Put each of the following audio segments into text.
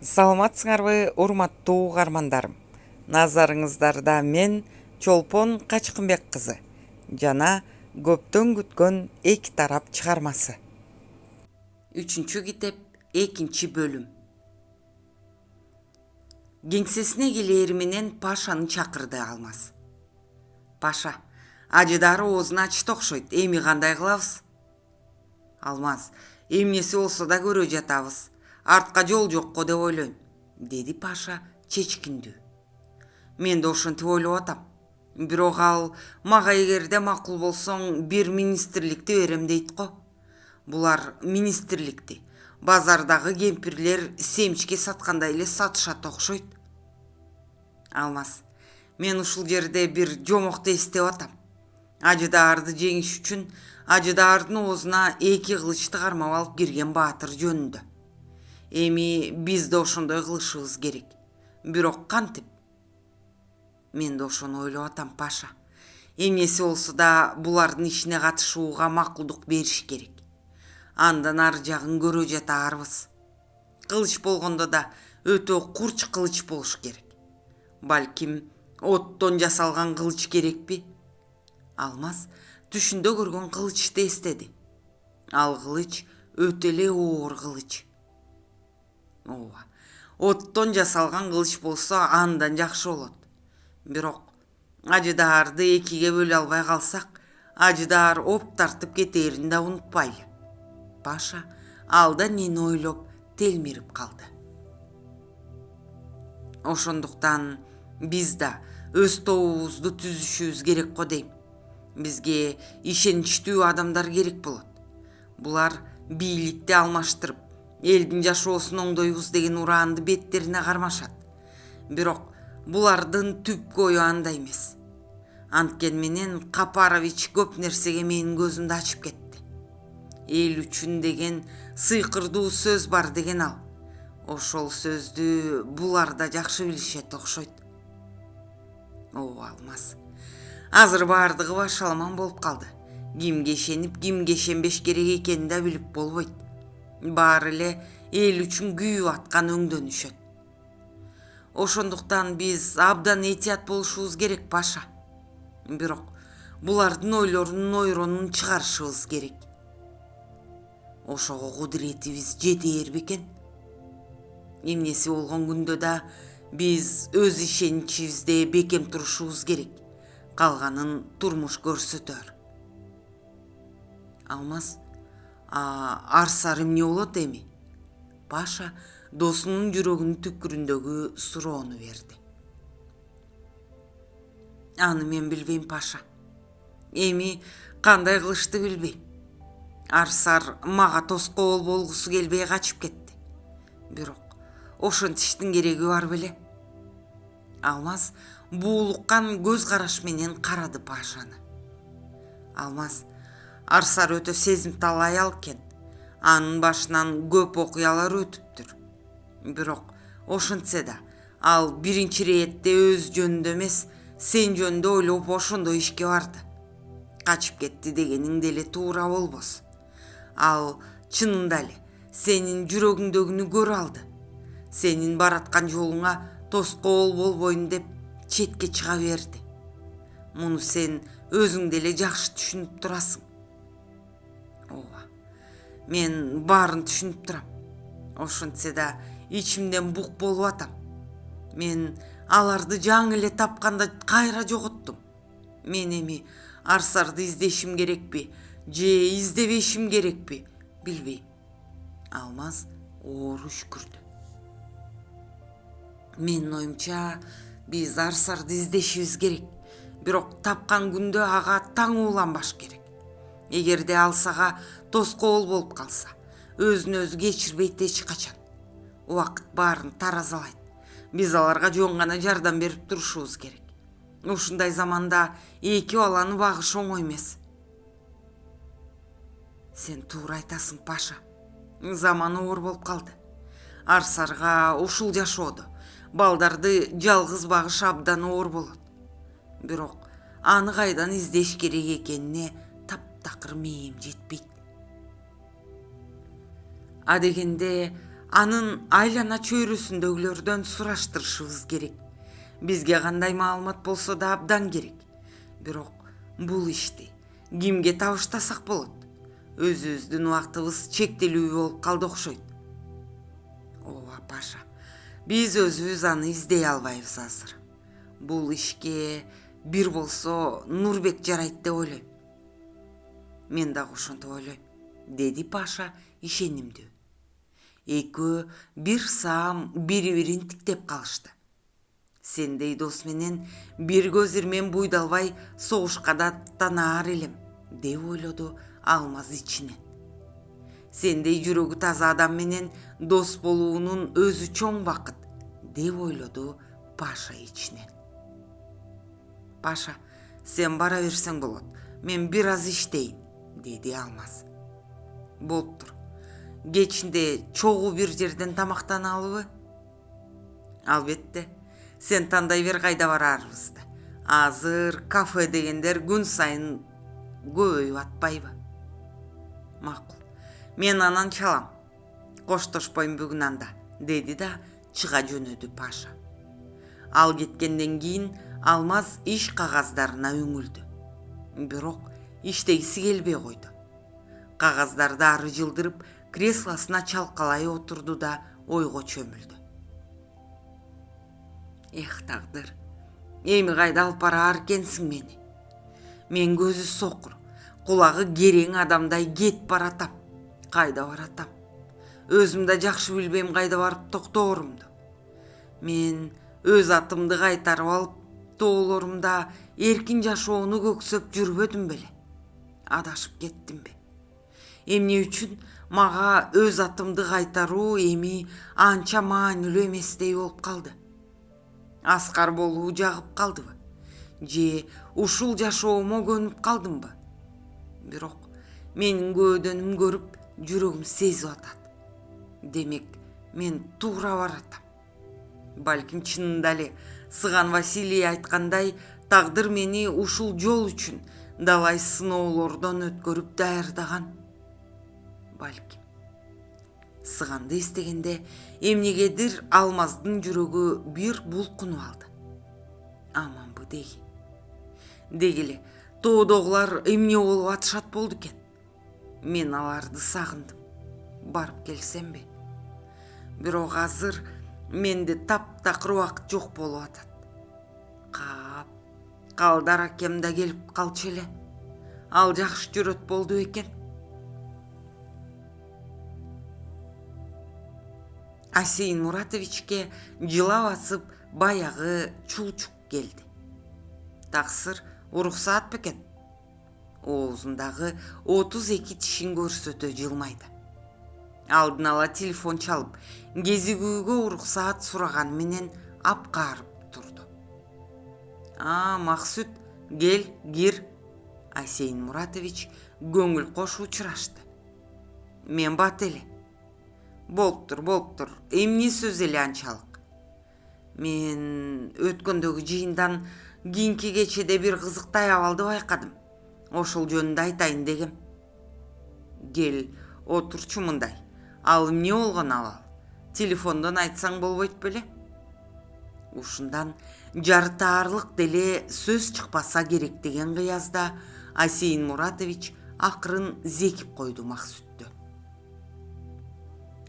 Саламатсыңарбы, урматтуу угармандарым. Назарыңыздарда мен Чолпон Качкынбек кызы жана көптөн күткөн эки тарап чыгармасы. Үчүнчү китеп, экинчи бөлүм. Кеңсесине келери менен Пашаны чакырды Алмаз. Паша, ажыдары оозун ачты окшойт. Эми кандай кылабыз? Алмаз, эмнеси болсо да көрө жатабыз. Артка жол жокко деп ойлойм, деди Паша чечкиндүү. Мен да ошентип ойлоп атам. Бирок ал мага эгерде макул болсоң бир министрликти берем дейт го. Булар министрликти базардагы кемпирлер семчке саткандай эле сатышат окшойт. Алмаз, мен ушул жерде бир жомокту эстеп атам. Ажыдаарды жеңиш үчүн ажыдаардын оозуна эки кылычты кармап алып кирген баатыр жөнүндө. Эми биз да ошондой кылышыбыз керек. Бирок кантип? Мен да ошону ойлоп атам, Паша. Эмнеси болсо да булардын ишине катышууга макулдук бериш керек. Андан ар жагын көрө жатаарбыз. Кылыч болгондо да өтө курч кылыч болуш керек. Балким оттон жасалган кылыч керекпи? Алмаз түшүндө көргөн кылычты эстеди. Ал кылыч өтө эле оор кылыч. Ооба, оттон жасалган кылыч болсо андан жакшы болот. Бирок ажыдаарды экиге бөлө албай калсак, ажыдаар оп тартып кетээрин да унутпайлы. Паша алда нени ойлоп телмирип калды. Ошондуктан биз да өз тобубузду түзүшүбүз керек го дейм. Бизге ишеничтүү адамдар керек болот. Булар бийликти алмаштырып, элдин жашоосун оңдойбуз деген ураанды беттерине кармашат. Бирок булардын түпкү ою анда эмес. Анткени менен Капарович көп нерсеге менин көзүмдү ачып кетти. Эл үчүн деген сыйкырдуу сөз бар деген ал. Ошол сөздү булар да жакшы билишет окшойт. Ооба, Алмаз. Азыр баардыгы башаламан болуп калды. Кимге ишенип, кимге ишенбеш керек экенин да билип болбойт. Баары эле эл үчүн күйүп аткан өңдөнүшөт. Ошондуктан биз абдан этият болушубуз керек, Паша. Бирок булардын ойлорунун ойронун чыгарышыбыз керек. Ошого кудуретибиз жетээр бекен? Эмнеси болгон күндө да биз өз ишеничибизде бекем турушубуз керек. Калганын турмуш көрсөтөр. Алмаз, арсар эмне болот эми? Паша досунун жүрөгүнүн түкүрүндөгү суроону берди. Аны мен билбейм, Паша. Эми кандай кылышты билбейм. Арсар мага тоскоол болгусу келбей качып кетти. Бирок ошентиштин кереги бар беле? Алмаз буулуккан көз караш менен карады Пашаны. Алмаз, Арсар өтө сезимтал аял экен. Анын башынан көп окуялар өтүптүр. Бирок ошентсе да ал биринчи иретте өз жөнүндө эмес, сен жөнүндө ойлоп ошондой ишке барды. Качып кетти дегениң деле туура болбос. Ал чынында эле сенин жүрөгүңдөгүнү көрө алды. Сенин бараткан жолуңа тоскоол болбойн деп четке чыга берди. Муну сен өзүң деле жакшы түшүнүп турасың. Ооба, мен баарын түшүнүп турам. Ошентсе да ичимден бук болуп атам. Мен аларды жаңы эле тапканда кайра жоготтум. Мен эми Арсарды издешим керекпи, же издебешим керекпи, билбейм. Алмаз оор үшкүрдү. Менин оюмча, биз Арсарды издешибиз керек. Бирок тапкан күндө ага таң уланбаш керек. Эгерде ал сага тоскоол болуп калса, өзүн өзү кечирбейт эч качан. Убакыт баарын таразалайт. Биз аларга жөн гана жардам берип турушубуз керек. Ушундай заманда эки баланы багыш оңой эмес. Сен туура айтасың, Паша. Заман оор болуп калды. Арсарга ушул жашоодо балдарды жалгыз багыш абдан оор болот. Бирок аны кайдан издеш керек экенине таптакыр мээм жетпейт. Адегенде Анын айлана чөйрөсүндөгүлөрдөн сураштырышыбыз керек. Бизге кандай маалымат болсо да абдан керек. Бирок бул ишти кимге табыштасак болот? Өзүбүздүн убактыбыз чектелүү болуп калды окшойт. Ооба Паша, биз өзүбүз аны издей албайбыз азыр. Бул ишке бир болсо Нурбек жарайт деп ойлойм. Мен дагы ошентип ойлойм, деди Паша ишенимдүү. Экөө бир саам бири-бирин тиктеп калышты. Сендей дос менен бир көз ирмен буйдалбай согушка да аттанаар элем, деп ойлоду Алмаз ичинен. Сендей жүрөгү таза адам менен дос болуунун өзү чоң бакыт, деп ойлоду Паша ичинен. Паша, сен бара берсең болот, мен бир аз иштейин, деди Алмаз. Болуптур. Кечинде чогуу бир жерден тамактаналыбы? Албетте. Сен тандай бер кайда барарыбызды. Азыр кафе дегендер күн сайын көбөйүп атпайбы? Макул. Мен анан чалам. Коштошпойм бүгүн анда, деди да чыга жөнөдү Паша. Ал кеткенден кийин Алмаз иш кагаздарына үңүлдү. Бирок иштегиси келбей койду. Кагаздарды ары жылдырып, креслосуна чалкалай отурду да ойго чөмүлдү. Эх, тагдыр, эми кайда алып бараар экенсиң мени? Мен көзү сокур, кулагы керең адамдай кетип баратам. Кайда баратам? Өзүм да жакшы билбейм кайда барып токторумду. Мен өз атымды кайтарып алып, тоолорумда эркин жашоону көксөп жүрбөдүм беле? Адашып кеттимби? Эмне үчүн мага өз атымды кайтаруу эми анча маанилүү эместей болуп калды? Аскар болуу жагып калдыбы? Же ушул жашоомо көнүп калдымбы? Бирок менин көөдөнүм көрүп, жүрөгүм сезип атат. Демек, мен туура баратам. Балким чынында эле Сыган Василий айткандай, тагдыр мени ушул жол үчүн далай сыноолордон өткөрүп даярдаган. Балким. Сыганды эстегенде эмнегедир Алмаздын жүрөгү бир булкунуп алды. Аманбы деги. Дегиле, тоодогулар эмне болуп атышат болду экен? Мен аларды сагындым. Барып келсемби? Бирок азыр менде таптакыр убакыт жок болуп атат. Калдар акем да келип калчу эле. Ал жакшы жүрөт болду экен. Асейин Муратовичке жыла басып баягы чулчук келди. Таксыр уруксаат бекен? Оозундагы 32 тишин көрсөтө жылмайды. Алдын ала телефон чалып, кезигүүгө уруксаат сураганы менен апкаарып турду. Максут, кел, кир. Асейин Муратович көңүл кош учурашты. Мен бат эле. Болуптур. Эмне сөз эле анчалык? Мен өткөндөгү жыйындан кийинки кечеде бир кызыктай абалды байкадым. Ошол жөнүндө айтайын дегем. Кел, отурчу мындай. Ал эмне болгон абал? Телефондон айтсаң болбойт беле? Ушундан жарытаарлык деле сөз чыкпаса керек деген кыязда Асейин Муратович акырын зекип койду Максутту.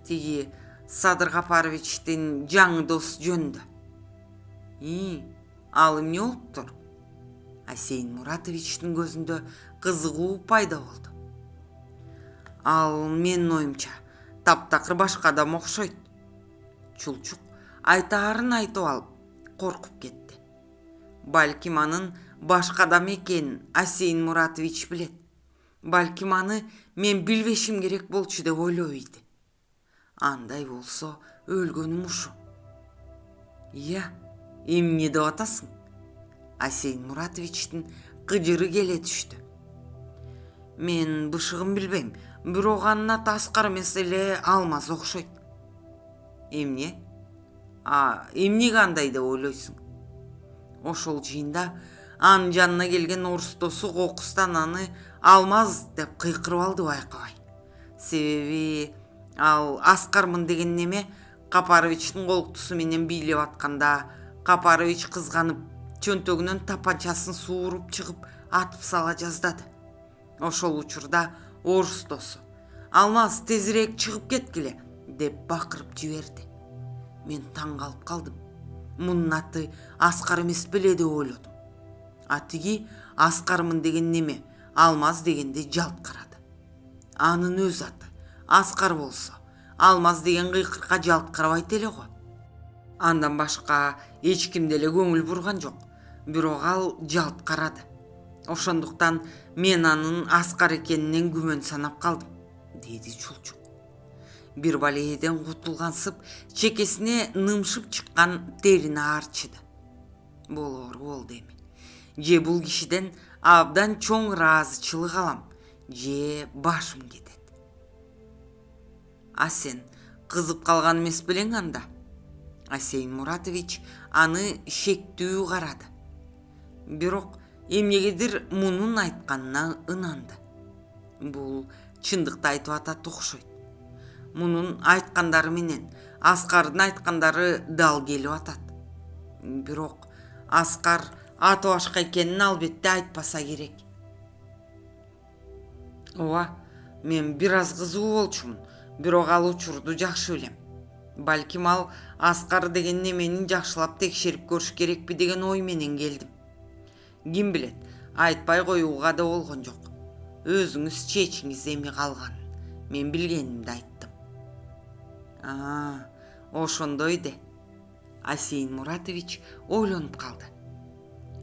Тиги Садыр Капаровичтин жаңы дос жөнүндө. Ал эмне болуптур? Асейин Муратовичтин көзүндө кызыгуу пайда болду. Ал менин оюмча таптакыр башка адам окшойт. Чулчук айтаарын айтып алып коркуп кетти. Балким анын башка адам экенин Асейин Муратович билет. Балким аны мен билбешим керек болчу деп ойлойт. Андай болсо өлгөнүм ушу. Ия, эмне деп атасың? Асейин Муратовичтин кыжыры келе түштү. Мен бышыгын билбейм, бирок анын аты Аскар эмес эле Алмаз окшойт. Эмне? Эмнеге андай деп ойлойсуң? Ошол жыйында анын жанына келген орус досу кокустан аны Алмаз деп кыйкырып алды байкабай. Себеби Ал Аскармын деген неме Капаровичтин колуктусу менен бийлеп атканда Капарович кызганып чөнтөгүнөн тапанчасын сууруп чыгып атып сала жаздады. Ошол учурда орус досу «Алмаз, тезирээк чыгып кеткиле» деп бакырып жиберди. Мен таң калып калдым. Мунун аты Аскар эмес беле деп ойлодум. Атиги Аскармын деген неме Алмаз дегенде жалт карады. Анын өз аты Аскар болсо, Алмаз деген кыйкырыкка жалт карабайт эле го. Андан башка эч ким деле көңүл бурган жок. Бирок ал жалт карады. Ошондуктан мен анын Аскар экенинен күмөн санап калдым, деди Чулчук. Бир балееден кутулгансып, чекесине нымшып чыккан терини арчыды. Болоор болду эми. Же бул кишиден абдан чоң ыраазычылык алам, же башым кетет. А сен кызып калган эмес белең анда? Асейин Муратович аны шектүү карады. Бирок эмнегедир мунун айтканына ынанды. Бул чындыкты айтып атат окшойт. Мунун айткандары менен Аскардын айткандары дал келип атат. Бирок Аскар аты башка экенин албетте айтпаса керек. Ооба, мен бир аз кызыгуу болчумун, бирок ал учурду жакшы билем. Балким ал Аскар деген немени жакшылап текшерип көрүш керекпи деген ой менен келдим. Ким билет, айтпай коюуга да болгон жок. Өзүңүз чечиңиз эми калганын. Мен билгенимди айттым. Ошондой де. Асейин Муратович ойлонуп калды.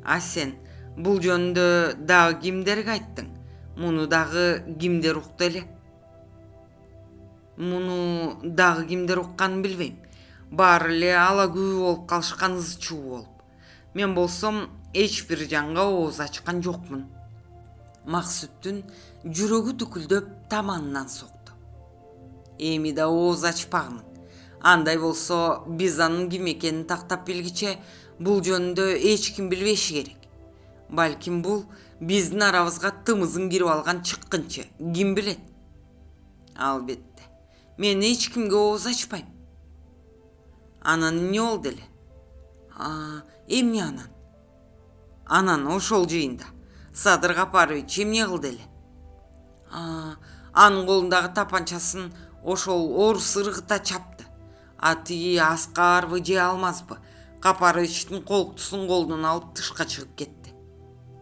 А сен бул жөнүндө дагы кимдерге айттың? Муну дагы кимдер укту эле? Муну дагы кимдер укканын билбейм. Баары эле ала күбө болуп калышкан ыз-чуу болуп. Мен болсом эч бир жанга ооз ачкан жокмун. Максуттун жүрөгү түкүлдөп таманынан сокту. Эми да ооз ачпагымын. Андай болсо биз анын ким экенин тактап билгиче бул жөнүндө эч ким билбеши керек. Балким бул биздин арабызга тымызын кирип алган чыккынчы, ким билет? Албетте, мен эч кимге ооз ачпайм. Анан эмне болду эле? Эмне анан? Анан ошол жыйында Садыр Капарович эмне кылды эле? Анын колундагы тапанчасын ошол орус ыргыта чапты. Тиги Аскарбы же Алмазбы Капаровичтин колуктусун колунан алып тышка чыгып кетти.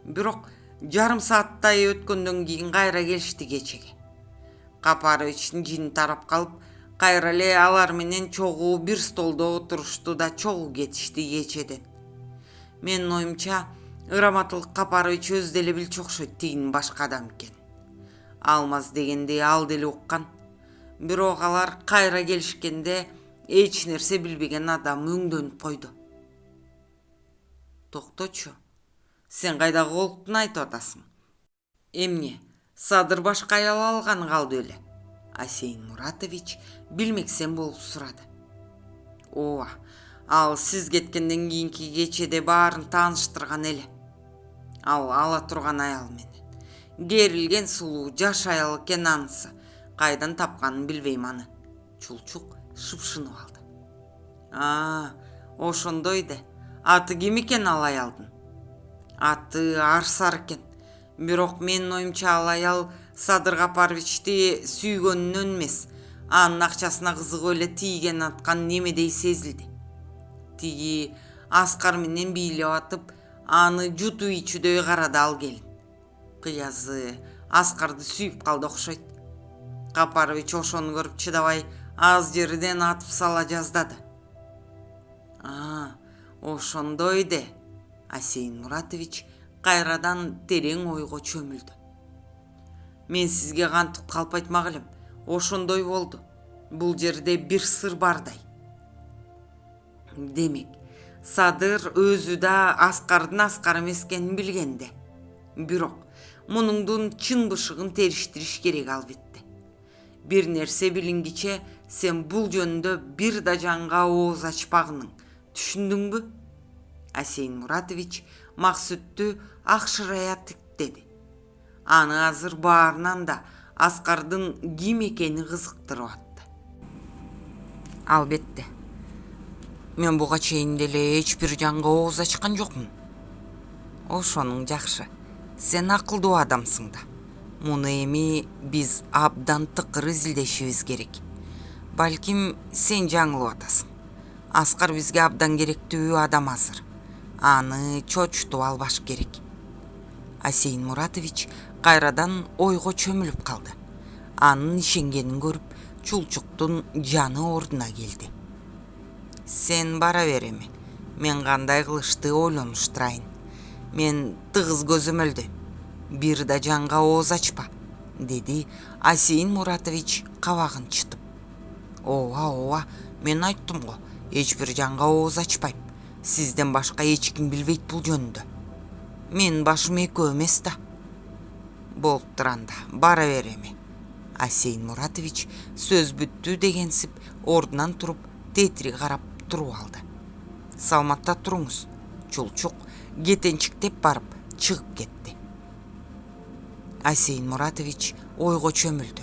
Бирок жарым сааттай өткөндөн кийин кайра келишти кечеге. Капаровичтин жини тарап калып, кайра эле алар менен чогуу бир столдо отурушту да чогуу кетишти кечеден. Менин оюмча, Ыраматылык Капарович өз деле билчү окшойт тигинин башка адам экенин. Алмаз дегенди ал деле уккан. Бирок алар кайра келишкенде эч нерсе билбеген адам өңдөнүп койду. Токточу, сен кайдагы колуктун айтып атасың? Эмне, Садыр башка аял алганы калды эле? Асейин Муратович билмексен болуп сурады. Ооба, ал сиз кеткенден кийинки кечеде баарын тааныштырган эле. Ал ала турган аял менен. Керилген сулуу жаш аял экен анысы. Кайдан тапканын билбейм аны. Чулчук шыпшынып алды. Ошондой де. Аты ким экен ал аялдын? Аты Арсар экен. Бирок менин оюмча ал аял Садыр Капаровичти сүйгөнүнөн эмес, анын акчасына кызыгып эле тийген аткан немедей сезилди. Тиги Аскар менен бийлеп атып, аны жутуп ичүүдөй карады ал келин. Кыязы Аскарды сүйүп калды окшойт. Капарович ошону көрүп чыдабай аз жерден атып сала жаздады. Ошондой де. Асейин Муратович кайрадан терең ойго чөмүлдү. Мен сизге кантип калп айтмак элем. Ошондой болду. Бул жерде бир сыр бардай. Демек, Садыр өзү да Аскардын Аскар эмес экенин билгенде. Бирок мунуңдун чын бышыгын териштириш керек албетте. Бир нерсе билингиче сен бул жөнүндө бир да жанга ооз ачпагының. Түшүндүңбү? Асейин Муратович Максутту акшырая тиктеди. Аны азыр баарынан да Аскардын ким экени кызыктырып атты. Албетте. Мен буга чейин деле эч бир жанга ооз ачкан жокмун. Ошонуң жакшы. Сен акылдуу адамсың да. Муну эми биз абдан тыкыр изилдешибиз керек. Балким сен жаңылып атасың. Аскар бизге абдан керектүү адам азыр. Аны чочутуп албаш керек. Асейин Муратович кайрадан ойго чөмүлүп калды. Анын ишенгенин көрүп, Чулчуктун жаны ордуна келди. Сен бара бер эми. Мен кандай кылышты ойлонуштурайын. Мен тыгыз көзөмөлдөйм. Бир да жанга ооз ачпа, деди Асейин Муратович кабагын чытып. Ооба, мен айттым го, эч бир жанга ооз ачпайм. Сизден башка эч ким билбейт бул жөнүндө. Менин башым экөө эмес да. Болуптур анда, бара бер эми. Асейин Муратович сөз бүттү дегенсип ордунан туруп тетири карап туруп алды. Салматта туруңуз. Чулчук кетенчиктеп барып чыгып кетти. Асейин Муратович ойго чөмүлдү.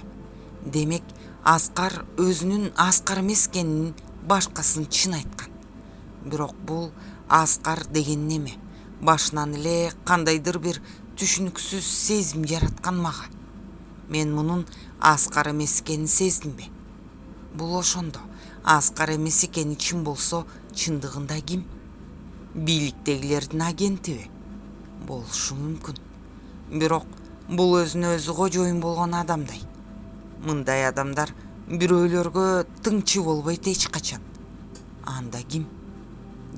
Демек, Аскар өзүнүн Аскар эмес экенин башкасын чын айткан. Бирок бул Аскар деген неме? Башынан эле кандайдыр бир түшүнүксүз сезим жараткан мага. Мен мунун Аскар эмес экенин сездимби? Бул ошондо. Аскар эмес экени чын болсо, чындыгында ким? Бийликтегилердин агентиби? Болушу мүмкүн. Бирок бул өзүнө өзү кожоюн болгон адамдай. Мындай адамдар бирөөлөргө тыңчы болбойт эч качан. Анда ким?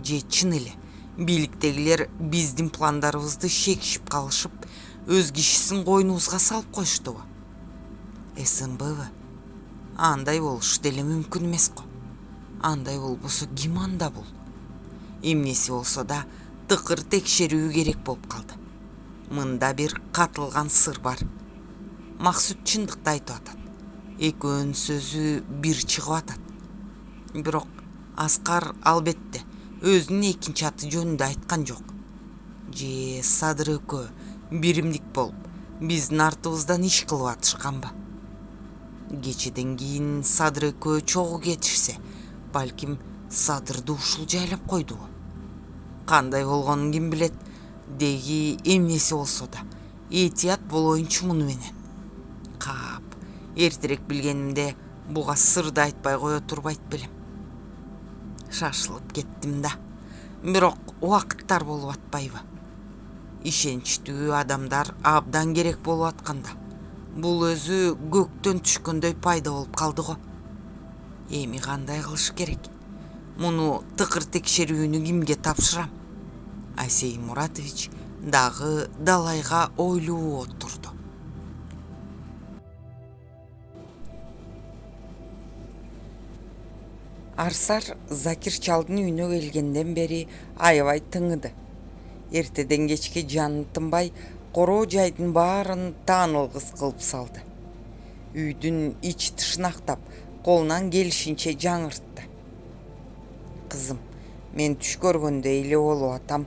Же чын эле бийликтегилер биздин пландарыбызды шекишип калышып, өз кишисин койнубузга салып коюштубу? СМБбы? Андай болуш деле мүмкүн эмес го. Андай болбосо ким анда бул? Эмнеси болсо да тыкыр текшерүү керек болуп калды. Мында бир катылган сыр бар. Максут чындыкты айтып атат. Экөөнүн сөзү бир чыгып атат. Бирок Аскар албетте өзүнүн экинчи аты жөнүндө айткан жок. Же Садыр экөө биримдик болуп, биздин артыбыздан иш кылып атышканбы? Кечеден кийин Садыр экөө чогуу кетишсе, балким Садырды ушул жайлап койдубу? Кандай болгонун ким билет? Деги эмнеси болсо да этият болоюнчу муну менен. Кап, эртерээк билгенимде буга сырды айтпай кое турбайт белем. Шашылып кеттим да. Бирок убакыттар болуп атпайбы? Ишеничтүү адамдар абдан керек болуп атканда. Бул өзү көктөн түшкөндөй пайда болуп калды го. Эми кандай кылыш керек? Муну тыкыр текшерүүнү кимге тапшырам? Асейин Муратович дагы далайга ойлуу отурду. Арсар Закир чалдын үйүнө келгенден бери аябай тыңыды. Эртеден кечке жанын тынбай короо жайдын баарын таанылгыс кылып салды. Үйдүн ич тышын актап, колунан келишинче жаңыртты. Кызым, мен түш көргөндөй эле болуп атам.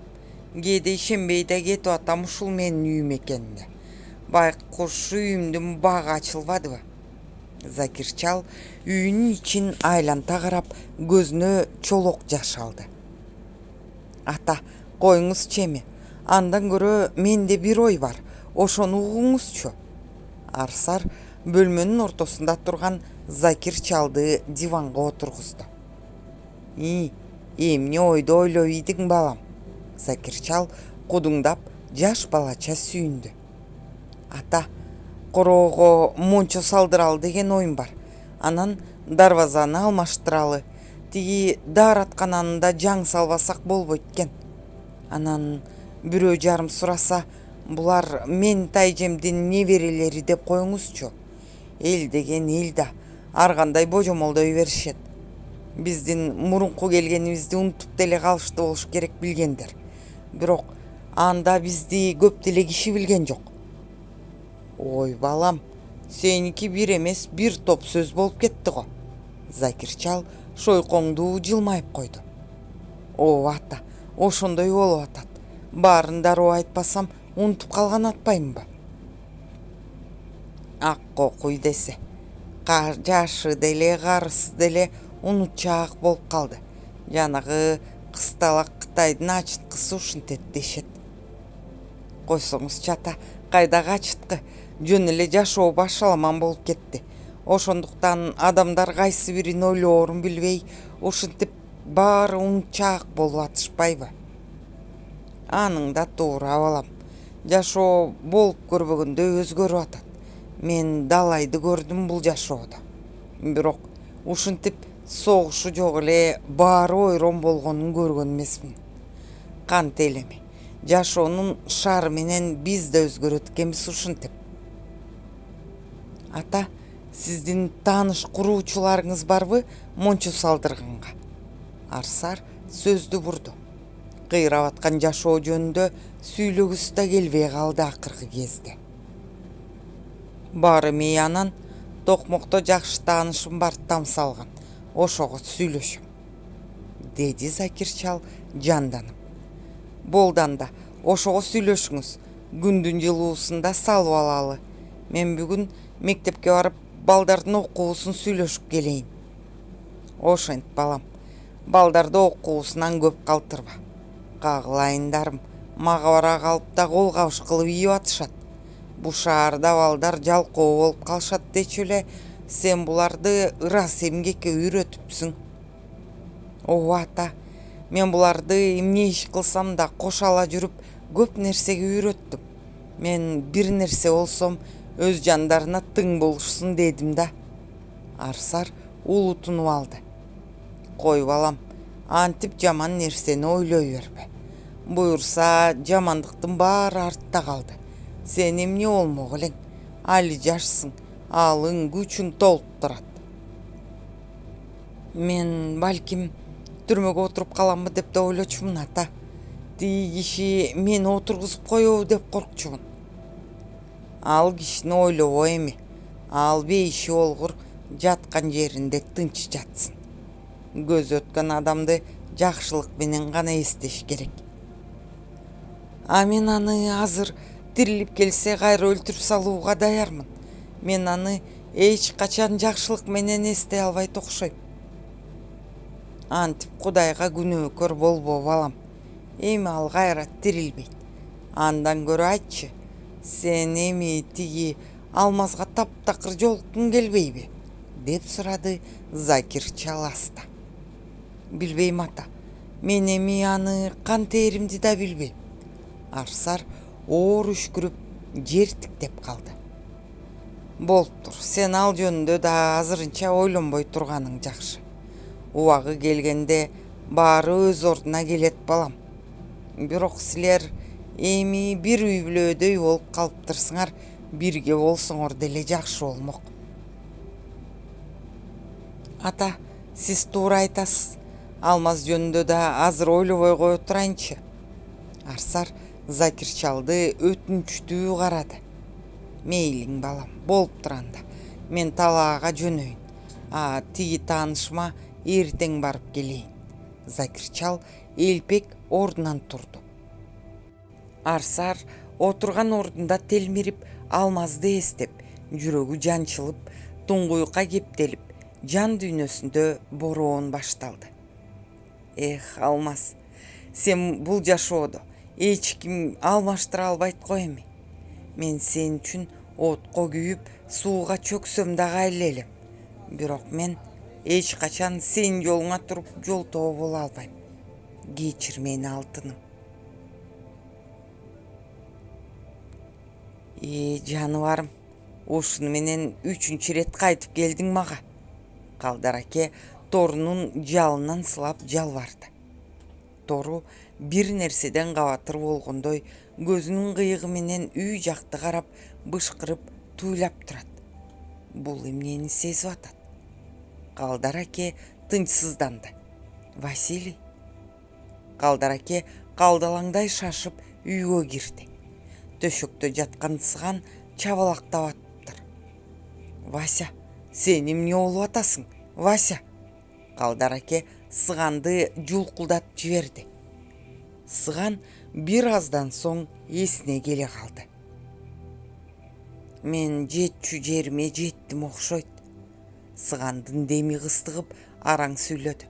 Кээде ишенбей да кетип атам ушул менин үйүм экенине. Байкуш үйүмдүн багы ачылбадыбы? Закир чал үйүнүн ичин айланта карап, көзүнө чолок жаш алды. Ата, коюңузчу эми. Андан көрө менде бир ой бар. Ошону угуңузчу. Арсар бөлмөнүн ортосунда турган Закир чалды диванга отургузду. Эмне ойду ойлоп ийдиң, балам? Закир чал кудуңдап жаш балача сүйүндү. Ата, короого мончо салдыралы деген оюм бар. Анан дарбазаны алмаштыралы. Тиги даараткананында жаң салбасак болбойт экен. Анан бирөө жарым сураса, булар мен тайжемдин неберелери деп коюңузчу. Эл деген эл да, ар кандай божомолдой беришет. Биздин мурунку келгенибизди унутуп деле калышты болуш керек билгендер. Бирок анда бизди көп деле киши билген жок. Ой балам, сеники бир эмес бир топ сөз болуп кетти го. Закир чал шойкоңдуу жылмайып койду. Ооба ата, ошондой болуп атат. Баарын дароо айтпасам унутуп калган атпаймынбы? Ак кокуй десе, жашы деле карысы деле унутчаак болуп калды. Жанагы кысталак Кытайдын ачыткысы ушинтет дешет. Койсоңузчу ата, кайдагы ачыткы, жөн эле жашоо башаламан болуп кетти. Ошондуктан адамдар кайсы бирин ойлоорун билбей, ушинтип баары унутчаак болуп атышпайбы? Аның да туура балам. Жашоо болуп көрбөгөндөй өзгөрүп атат. Мен далайды көрдүм бул жашоодо. Бирок ушинтип согушу жок эле баары ойрон болгонун көргөн эмесмин. Кант элеми, жашоонун шаары менен биз да өзгөрөт экенбиз ушинтип. Ата, сиздин тааныш куруучуларыңыз барбы мончо салдырганга? Арсар сөздү бурду. Кыйрап аткан жашоо жөнүндө сүйлөгүсү да келбей калды акыркы кезде. Баары эми анан токмокто жакшы таанышым бар тамсалган. Ошого сүйлөшөм, деди Закир чал жанданып. Болданда, ошого сүйлөшүңүз. Күндүн жылуусунда салып алалы. Мен бүгүн мектепке барып балдардын окуусун сүйлөшүп келейин. Ошент балам, балдарды окуусунан көп калтырба. Кагылайындарым, мага бара калып да кол кабыш кылып ийип атышат. Бу шаарда балдар жалкоо болуп калышат дечү эле, сен буларды ырас эмгекке үйрөтүпсүң. Ооба ата, мен буларды эмне иш кылсам да кошо жүрүп көп нерсеге үйрөттүм. Мен бир нерсе болсом өз жандарына тың болушсун дедим да. Арсар улутунуп алды. Кой балам, антип жаман нерсени ойлой бербе. Буюрса жамандыктын баары артта калды. Сен эмне болмок элең? Али жашсың, алың күчүң толуп турат. Мен балким түрмөгө отуруп каламбы деп да ойлочумун ата. Тиги киши мени отургузуп коебу деп коркчумун. Ал кишини ойлобо эми. Ал бейиши болгур жаткан жеринде тынч жатсын. Көзү өткөн адамды жакшылык менен гана эстеш керек. А мен аны азыр тирилип келсе кайра өлтүрүп салууга даярмын. Мен аны эч качан жакшылык менен эстей албайт окшойм. Антип Кудайга күнөөкөр болбо балам. Эми ал кайра тирилбейт. Андан көрө айтчы, сен эми тиги алмазга таптакыр жолуккуң келбейби? Деп сурады Закир чал аста. Билбейм ата. Мен эми аны кантээримди да билбейм. Арсар оор үшкүрүп жер тиктеп калды. Болуптур, сен ал жөнүндө да азырынча ойлонбой турганың жакшы. Убагы келгенде баары өз ордуна келет балам. Бирок силер эми бир үй бүлөдөй болуп калыптырсыңар, бирге болсоңор деле жакшы болмок. Ата, сиз туура айтасыз. Алмаз жөнүндө да азыр ойлобой кое турайынчы. Арсар Закир чалды өтүнчтүү карады. Мейлиң балам, болуп туранда. Мен талаага жөнөйүн. Тиги таанышыма эртең барып келейин. Закир чал элпек ордунан турду. Арсар отурган ордунда телмирип, алмазды эстеп, жүрөгү жанчылып, туңгуюкка кептелип, жан дүйнөсүндө бороон башталды. Эх, Алмаз, сен бул жашоодо эч ким алмаштыра албайт го эми. Мен сен үчүн отко күйүп, сууга чөксөм да кайла элем. Бирок мен эч качан сен жолуңа туруп жолтоо боло албайм. Кечир мени алтыным. Жаныбарым, ушуну менен 3-чү рет кайтып келдиң мага. Калдар аке торунун жалынан сылап жалбарды. Тору бир нерседен кабатыр болгондой көзүнүн кыйыгы менен үй жакты карап, бышкырып туйлап турат. Бул эмнени сезип атат? Калдар аке тынчсызданды. Василий? Калдар аке калдалаңдай шашып үйгө кирди. Төшөктө жаткан сыган чабалактап атыптыр. Вася, сен эмне болуп атасың? Вася? Калдар аке сыганды жулкулдатып жиберди. Сыган бир аздан соң эсине келе калды. Мен жетчү жериме жеттим окшойт. Сыгандын деми кыстыгып, Араң сүйлөдү.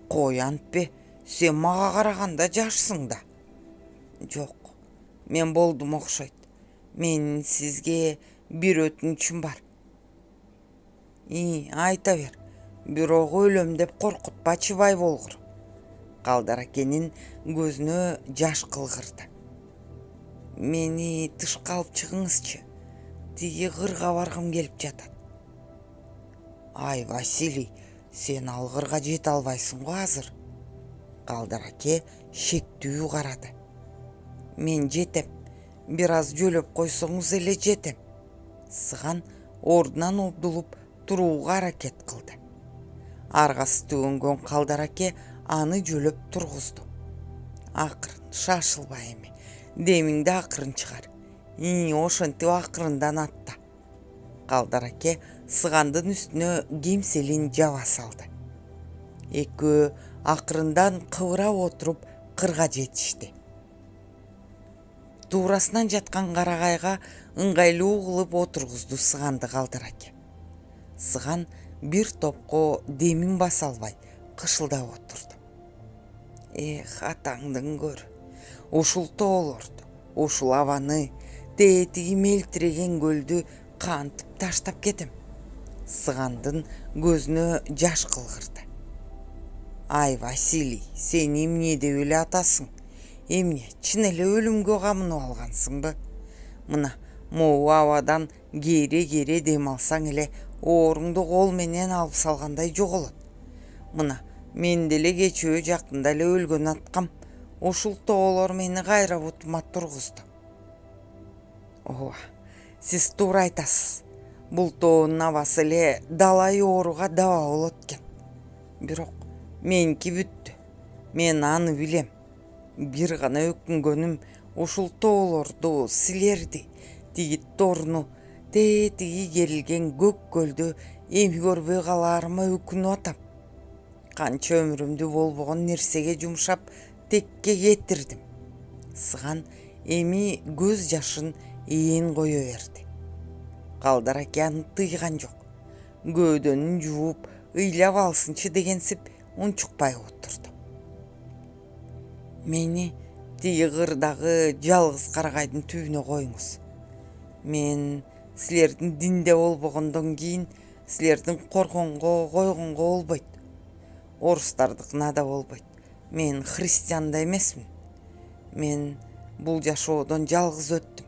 Кой антпе, сен мага караганда жашсың да. Жок, мен болдум окшойт. Менин сизге бир өтүнүчүм бар. Айта бер. Бирок өлөм деп коркутпачы бай болгур. Калдар акенин көзүнө жаш кылгырды. Мени тышка алып чыгыңызчы. Тиги кырга баргым келип жатат. Ай, Василий, сен ал кырга жете албайсың го азыр. Калдар аке шектүү карады. Мен жетем. Бир аз жөлөп койсоңуз эле жетем. Сыган ордунан обдулуп турууга аракет кылды. Аргасы төгөнгөн Калдар аке аны жөлөп тургузду. Акырын, шашылба эми. Демиңди акырын чыгар. Ошентип акырындан атта. Калдар аке Сыгандын үстүнө кемселин жаба салды. Экөө акырындан кыбырап отуруп кырга жетишти. Туурасынан жаткан карагайга ыңгайлуу кылып отургузду Сыганды Калдар аке. Сыган бир топко демин баса албай кышылдап отурду. Атаңдын көр. Ушул тоолорду, ушул абаны, тетиги мелтиреген көлдү кантип таштап кетем? Сыгандын көзүнө жаш кылгырды. Ай, Василий, сен эмне деп эле атасың? Эмне, чын эле өлүмгө камынып алгансыңбы? Мына, могу абадан кере дем алсаң эле ооруңду кол менен алып салгандай жоголот. Мына, мен деле кечөө жакында эле өлгөн аткам. Ушул тоолор мени кайра бутума тургузду. Ооба, сиз туура айтасыз. Бул тоонун абасы эле далай ооруга даба болот экен. Бирок меники бүттү. Мен аны билем. Бир гана өкүнгөнүм ушул тоолорду, силерди, тиги торну, тетиги керилген көк көлдү эми көрбөй калаарыма өкүнүп атам. Канча өмүрүмдү болбогон нерсеге жумшап текке кетирдим. Сыган эми көз жашын ээн кое берди. Калдар аке аны тыйган жок. Көөдөнүн жууп, ыйлап алсынчы дегенсип унчукпай отурду. Мени тиги кырдагы жалгыз карагайдын түбүнө коюңуз. Мен силердин динде болбогондон кийин силердин коргонго койгонго болбойт. Орустардыкына да болбойт. Мен христиан да эмесмин. Мен бул жашоодон жалгыз өттүм.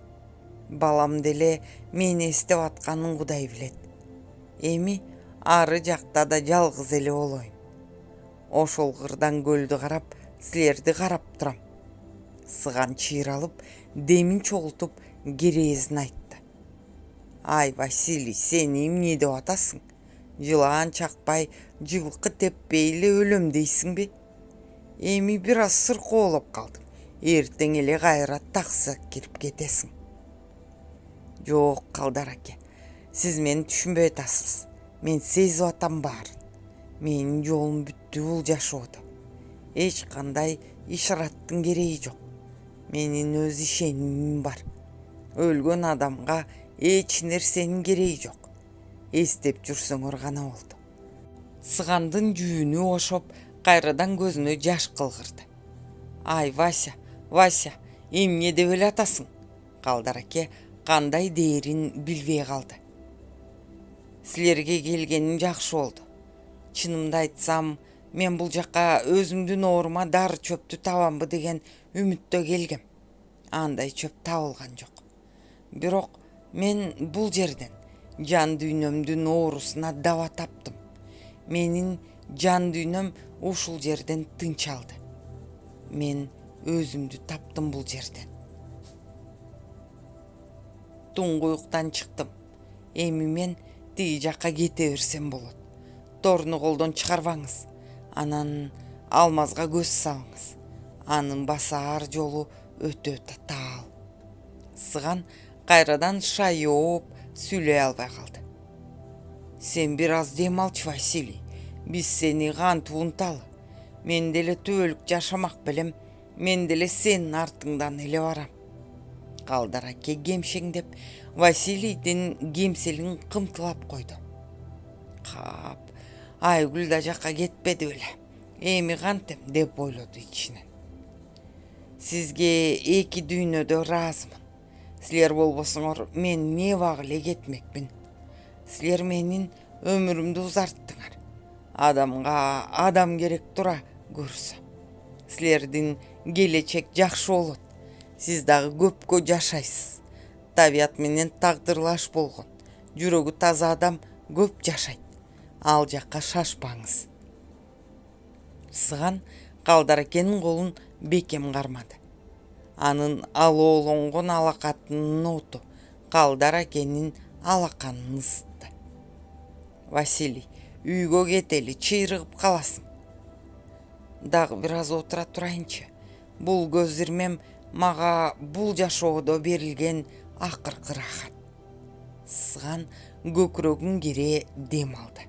Балам деле мени эстеп атканын Кудай билет. Эми ары жакта да жалгыз эле болоюн. Ошол кырдан көлдү карап, силерди карап турам. Сыган чыйралып, демин чогултуп, керезин айтты. Ай, Василий, сен эмне деп атасың? Жылаан чакпай, жылкы теппей эле өлөм дейсиңби? Эми бир аз сыркоолоп калдың. Эртең эле кайра таксыга кирип кетесиң. Жок, Калдар аке, сиз мени түшүнбөй атасыз. Мен сезип атам баарын. Менин жолум бүттү бул жашоодо. Эч кандай ишараттын кереги жок. Менин өз ишенимим бар. Өлгөн адамга эч нерсенин кереги жок. Эстеп жүрсөңөр гана болду. Сыгандын жүүнү ошоп, кайрадан көзүнө жаш кылгырды. Ай, Вася, эмне деп эле атасың? Калдар аке кандай дээрин билбей калды. Силерге келгеним жакшы болду. Чынымды айтсам, мен бул жака өзүмдүн оорума дары чөптү табамбы деген үмүттө келгем. Андай чөп табылган жок. Бирок мен бул жерден жан дүйнөмдүн оорусуна даба таптым. Менин жан дүйнөм ушул жерден тынч алды. Мен өзүмдү таптым бул жерден. Туңгуюктан чыктым. Эми мен тиги жакка кете берсем болот. Торну колдон чыгарбаңыз. Анан алмазга көз салыңыз. Анын басаар жолу өтө татаал. Сыган кайрадан шайып сүйлөй албай калды. Сен бир аз дем алчы, Василий. Биз сени кантип унуталы? Мен деле түбөлүк жашамак белем. Мен деле сенин артыңдан эле барам. Калдар аке кемшеңдеп, Василийдин кемселин кымтылап койду. Кап, Айгүл да жакка кетпеди беле. Эми кантем деп ойлоду ичинен. Сизге эки дүйнөдө ыраазымын. Силер болбосоңор мен мебак эле кетмекмин. Силер менин өмүрүмдү узарттыңар. Адамга адам керек тура көрсө. Силердин келечек жакшы болот. Сиз дагы көпкө жашайсыз. Табият менен тагдырлаш болгон. Жүрөгү таза адам көп жашайт. Ал жакка шашпаңыз. Сыган Калдар экенин колун бекем кармады. Анын алоолонгон алакатынын оту Калдар экенин алаканын ысытты. Василий, үйгө кетели, чыйрыгып каласың. Дагы бир аз отура турайынчы. Бул көз ирмем мага бул жашоодо берилген акыркы рахат. Сыган көкүрөгүн кере дем алды.